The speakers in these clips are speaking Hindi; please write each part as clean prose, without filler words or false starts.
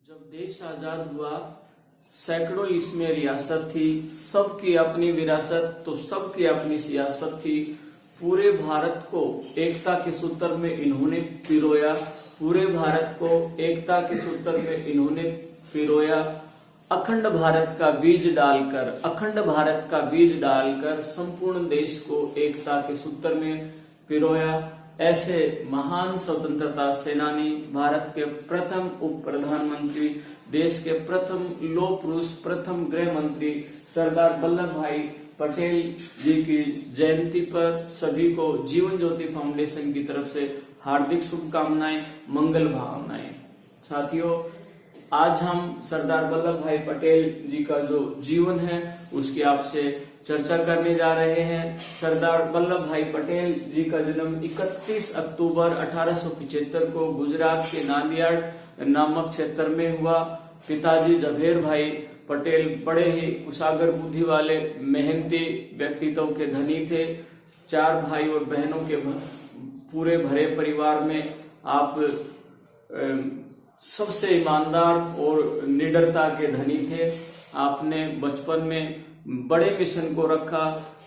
जब देश आजाद हुआ, सैकड़ों इसमें रियासत थी, सबकी अपनी विरासत तो सबकी अपनी सियासत थी। पूरे भारत को एकता के सूत्र में इन्होंने पिरोया, पूरे भारत को एकता के सूत्र में इन्होंने पिरोया। अखंड भारत का बीज डालकर, अखंड भारत का बीज डालकर संपूर्ण देश को एकता के सूत्र में पिरोया। ऐसे महान स्वतंत्रता सेनानी, भारत के प्रथम उप प्रधानमंत्री, देश के प्रथम लौह पुरुष, प्रथम गृह मंत्री सरदार वल्लभ भाई पटेल जी की जयंती पर सभी को जीवन ज्योति फाउंडेशन की तरफ से हार्दिक शुभकामनाएं, मंगल भावनाएं। साथियों, आज हम सरदार वल्लभ भाई पटेल जी का जो जीवन है उसकी आपसे चर्चा करने जा रहे हैं। सरदार वल्लभ भाई पटेल जी का जन्म 31 अक्टूबर 1875 को गुजरात के नांदियाड नामक क्षेत्र में हुआ। पिताजी झवेर भाई पटेल बड़े ही कुशागर बुद्धि वाले मेहनती व्यक्तित्व के धनी थे। 4 भाई और बहनों के पूरे भरे परिवार में आप सबसे ईमानदार और निडरता के धनी थे। आपने बचपन में बड़े मिशन को रखा,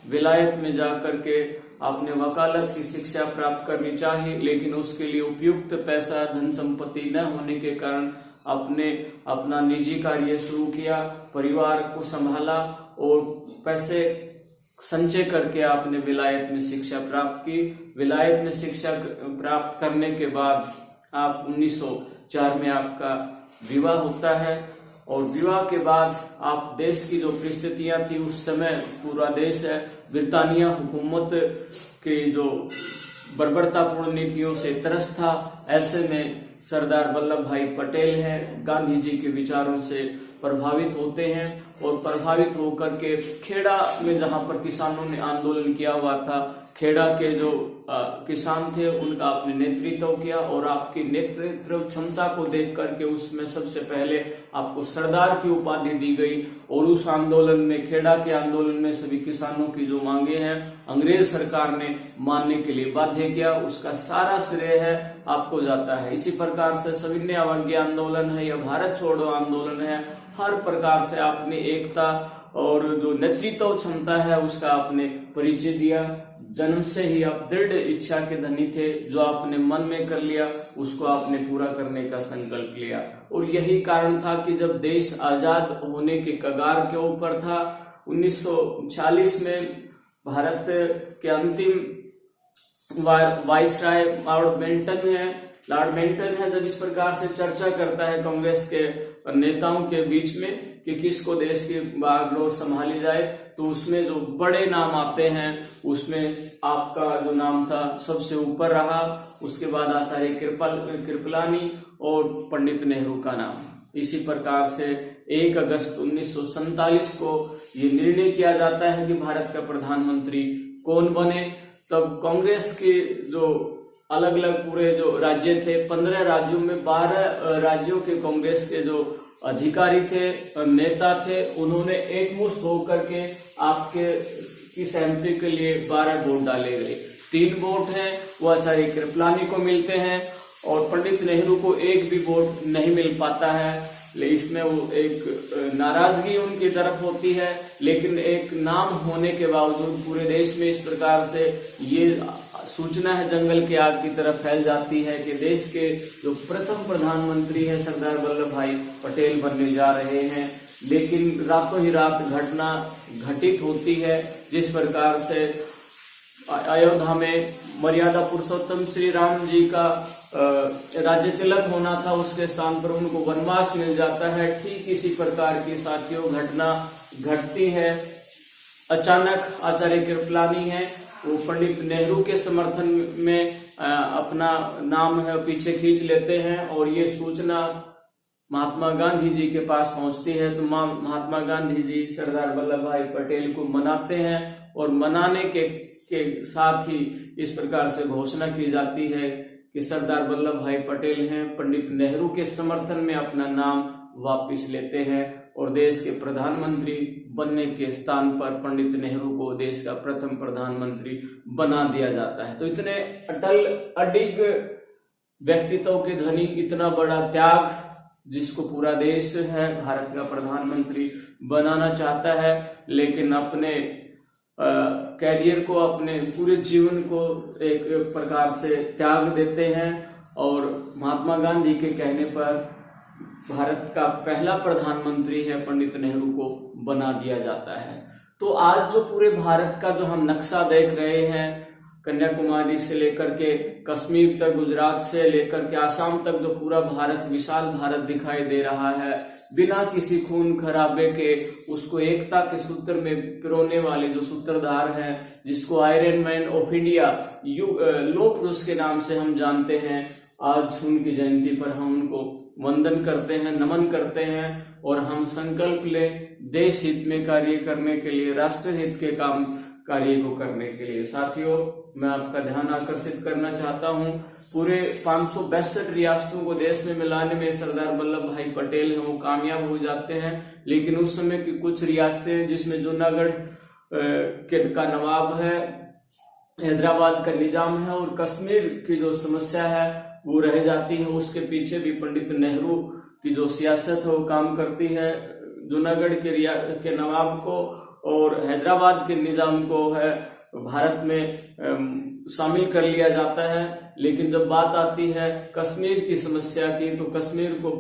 विलायत में जाकर के आपने वकालत की शिक्षा प्राप्त करनी चाहिए, लेकिन उसके लिए उपयुक्त पैसा धन संपत्ति न होने के कारण आपने अपना निजी कार्य शुरू किया, परिवार को संभाला और पैसे संचय करके आपने विलायत में शिक्षा प्राप्त की। विलायत में शिक्षा प्राप्त करने के बाद आप 1904 में आपका विवाह होता है और विवाह के बाद आप देश की जो परिस्थितियां थी, उस समय पूरा देश है ब्रिटानिया हुकूमत के जो बर्बरतापूर्ण नीतियों से त्रस्त था। ऐसे में सरदार वल्लभ भाई पटेल हैं, गांधी जी के विचारों से प्रभावित होते हैं और प्रभावित होकर के खेड़ा में जहां पर किसानों ने आंदोलन किया हुआ था, खेड़ा के जो किसान थे उनका आपने नेतृत्व किया और आपकी नेतृत्व क्षमता को देख करके उसमें सबसे पहले आपको सरदार की उपाधि दी गई। और उस आंदोलन में, खेड़ा के आंदोलन में सभी किसानों की जो मांगे हैं अंग्रेज सरकार ने मानने के लिए बाध्य किया, उसका सारा श्रेय है आपको जाता है। इसी प्रकार से सविनय अवज्ञा आंदोलन है या भारत छोड़ो आंदोलन है, हर प्रकार से आपने एकता और जो नेतृत्व क्षमता है उसका आपने परिचय दिया। जन्म से ही आप दृढ़ इच्छा के धनी थे, जो आपने मन में कर लिया उसको आपने पूरा करने का संकल्प लिया। और यही कारण था कि जब देश आजाद होने के कगार के ऊपर था, 1940 में भारत के अंतिम वाइसराय लॉर्ड बेंटन है जब इस प्रकार से चर्चा करता है कांग्रेस के नेताओं के बीच में कि किसको देश की बागडोर संभाली जाए, तो उसमें जो बड़े नाम आते हैं उसमें आपका जो नाम था सबसे ऊपर रहा। उसके बाद आचार्य कृपलानी और पंडित नेहरू का नाम। इसी प्रकार से 1 अगस्त 1947 को ये निर्णय किया जाता है कि भारत का प्रधानमंत्री कौन बने। तब कांग्रेस के जो अलग अलग पूरे जो राज्य थे, 15 राज्यों में 12 राज्यों के कांग्रेस के जो अधिकारी थे, नेता थे, उन्होंने एकमुश्त होकर के आपके की सहमति के लिए 12 वोट डाले गए। 3 वोट हैं वो आचार्य कृपलानी को मिलते हैं और पंडित नेहरू को एक भी वोट नहीं मिल पाता है। इसमें वो एक नाराजगी उनकी तरफ होती है, लेकिन एक नाम होने के बावजूद पूरे देश में इस प्रकार से ये सूचना है जंगल के आग की तरफ फैल जाती है कि देश के जो प्रथम प्रधानमंत्री है सरदार वल्लभ भाई पटेल बनने जा रहे हैं। लेकिन रातों ही रात घटना घटित होती है, जिस प्रकार से अयोध्या में मर्यादा पुरुषोत्तम श्री राम जी का राज्य तिलक होना था, उसके स्थान पर उनको वनवास मिल जाता है। ठीक इसी प्रकार की साथियों घटना घटती है। अचानक आचार्य कृपलानी है वो पंडित नेहरू के समर्थन में अपना नाम है पीछे खींच लेते हैं और ये सूचना महात्मा गांधी जी के पास पहुंचती है। तो महात्मा गांधी जी सरदार वल्लभ भाई पटेल को मनाते हैं और मनाने के साथ ही इस प्रकार से घोषणा की जाती है कि सरदार वल्लभ भाई पटेल हैं पंडित नेहरू के समर्थन में अपना नाम वापस लेते हैं और देश के प्रधानमंत्री बनने के स्थान पर पंडित नेहरू को देश का प्रथम प्रधानमंत्री बना दिया जाता है। तो इतने अटल अडिग व्यक्तित्व के धनी, इतना बड़ा त्याग जिसको पूरा देश है भारत का प्रधानमंत्री बनाना चाहता है, लेकिन अपने कैरियर को, अपने पूरे जीवन को एक प्रकार से त्याग देते हैं और महात्मा गांधी के कहने पर भारत का पहला प्रधानमंत्री है पंडित नेहरू को बना दिया जाता है। तो आज जो पूरे भारत का जो हम नक्शा देख रहे हैं, कन्याकुमारी से लेकर के कश्मीर तक, गुजरात से लेकर के आसाम तक जो पूरा भारत, विशाल भारत दिखाई दे रहा है, बिना किसी खून खराबे के उसको एकता के सूत्र में पिरोने वाले जो सूत्रधार हैं, जिसको आयरन मैन ऑफ इंडिया, लौह पुरुष के नाम से हम जानते हैं, आज उनकी जयंती पर हम उनको वंदन करते हैं, नमन करते हैं और हम संकल्प ले देश हित में कार्य करने के लिए, राष्ट्र हित के काम कार्य को करने के लिए। साथियों, मैं आपका ध्यान आकर्षित करना चाहता हूं, पूरे 562 रियासतों को देश में मिलाने में सरदार वल्लभ भाई पटेल हैं वो कामयाब हो जाते हैं, लेकिन उस समय की कुछ रियासतें, जिसमें जूनागढ़ का नवाब है, हैदराबाद का निजाम है और कश्मीर की जो समस्या है वो रह जाती है। उसके पीछे भी पंडित नेहरू की जो सियासत है वो काम करती है। जूनागढ़ के नवाब को और हैदराबाद के निजाम को है भारत में शामिल कर लिया जाता है, लेकिन जब बात आती है कश्मीर की समस्या की, तो कश्मीर को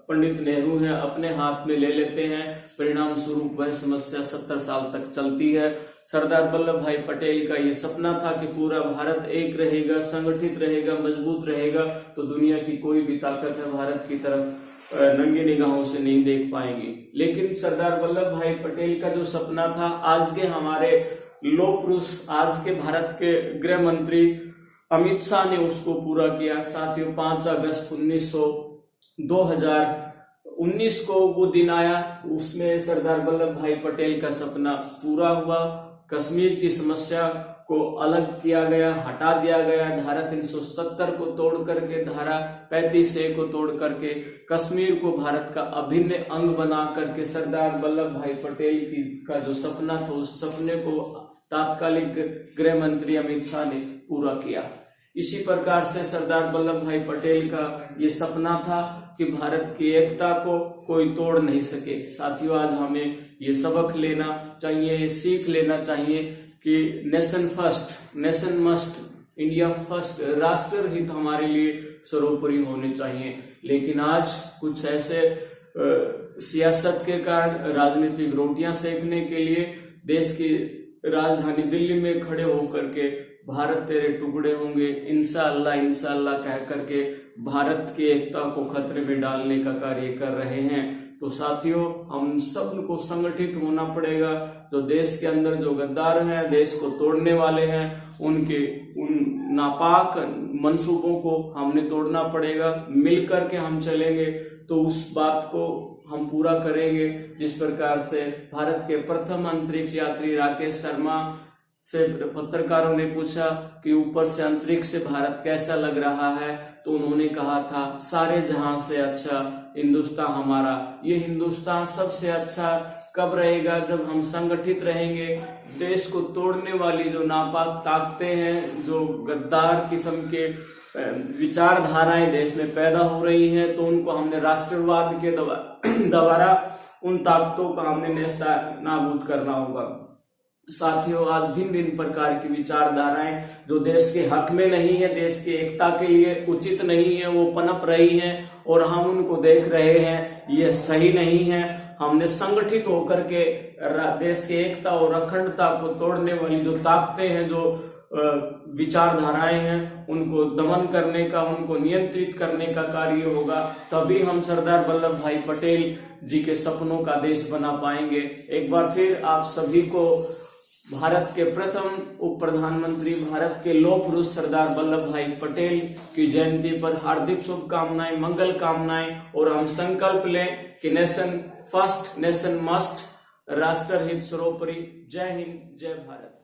पंडित नेहरू है अपने हाथ में ले लेते हैं। परिणाम स्वरूप वह समस्या 70 साल तक चलती है। सरदार वल्लभ भाई पटेल का ये सपना था कि पूरा भारत एक रहेगा, संगठित रहेगा, मजबूत रहेगा, तो दुनिया की कोई भी ताकत है भारत की तरफ नंगी निगाहों से नहीं देख पाएंगे। लेकिन सरदार वल्लभ भाई पटेल का जो सपना था, आज के हमारे लौह पुरुष, आज के भारत के गृह मंत्री अमित शाह ने उसको पूरा किया। साथियों, 5 अगस्त 2019 को वो दिन आया, उसमें सरदार वल्लभ भाई पटेल का सपना पूरा हुआ। कश्मीर की समस्या को अलग किया गया, हटा दिया गया। धारा 370 को तोड़ करके, धारा 35A को तोड़ करके कश्मीर को भारत का अभिन्न अंग बना करके सरदार वल्लभ भाई पटेल का जो सपना था, उस सपने को तात्कालिक गृह मंत्री अमित शाह ने पूरा किया। इसी प्रकार से सरदार वल्लभ भाई पटेल का ये सपना था कि भारत की एकता को कोई तोड़ नहीं सके। साथियों, आज हमें ये सबक लेना चाहिए, ये सीख लेना चाहिए कि nation first, nation must, India first, राष्ट्र हित हमारे लिए सर्वोपरि होने चाहिए। लेकिन आज कुछ ऐसे सियासत के कारण, राजनीतिक रोटियां सेकने के लिए देश की राजधानी दिल्ली में खड़े होकर के भारत तेरे टुकड़े होंगे, इंशाअल्लाह इंशाअल्लाह कह करके भारत की एकता को खतरे में डालने का कार्य कर रहे हैं। तो साथियों, हम सब को संगठित होना पड़ेगा। जो देश के अंदर जो गद्दार हैं, देश को तोड़ने वाले हैं, उन नापाक मंसूबों को हमने तोड़ना पड़ेगा। मिलकर के हम चलेंगे तो उस बात को हम पूरा करेंगे। जिस प्रकार से भारत के प्रथम अंतरिक्ष यात्री राकेश शर्मा से पत्रकारों ने पूछा कि ऊपर से अंतरिक्ष से भारत कैसा लग रहा है, तो उन्होंने कहा था सारे जहां से अच्छा हिंदुस्तान हमारा। ये हिंदुस्तान सबसे अच्छा कब रहेगा? जब हम संगठित रहेंगे। देश को तोड़ने वाली जो नापाक ताकतें हैं, जो गद्दार किस्म के विचारधाराएं देश में पैदा हो रही हैं, तो उनको हमने राष्ट्रवाद के द्वारा उन ताकतों का हमने नेस्तनाबूद करना होगा। साथियों, आज भिन्न भिन्न प्रकार की विचारधाराएं जो देश के हक में नहीं है, देश की एकता के लिए उचित नहीं है, वो पनप रही हैं और हम उनको देख रहे हैं, ये सही नहीं है। हमने संगठित होकर के देश की एकता और अखंडता को तोड़ने वाली जो ताकतें हैं, जो विचारधाराएं हैं, उनको दमन करने का, उनको नियंत्रित करने का कार्य होगा। तभी हम सरदार वल्लभ भाई पटेल जी के सपनों का देश बना पाएंगे। एक बार फिर आप सभी को भारत के प्रथम उप प्रधानमंत्री, भारत के लौह पुरुष सरदार वल्लभ भाई पटेल की जयंती पर हार्दिक शुभकामनाएं, मंगल कामनाएं। और हम संकल्प लें कि नेशन फर्स्ट, नेशन मस्ट, राष्ट्र हित सर्वोपरि। जय हिंद, जय भारत।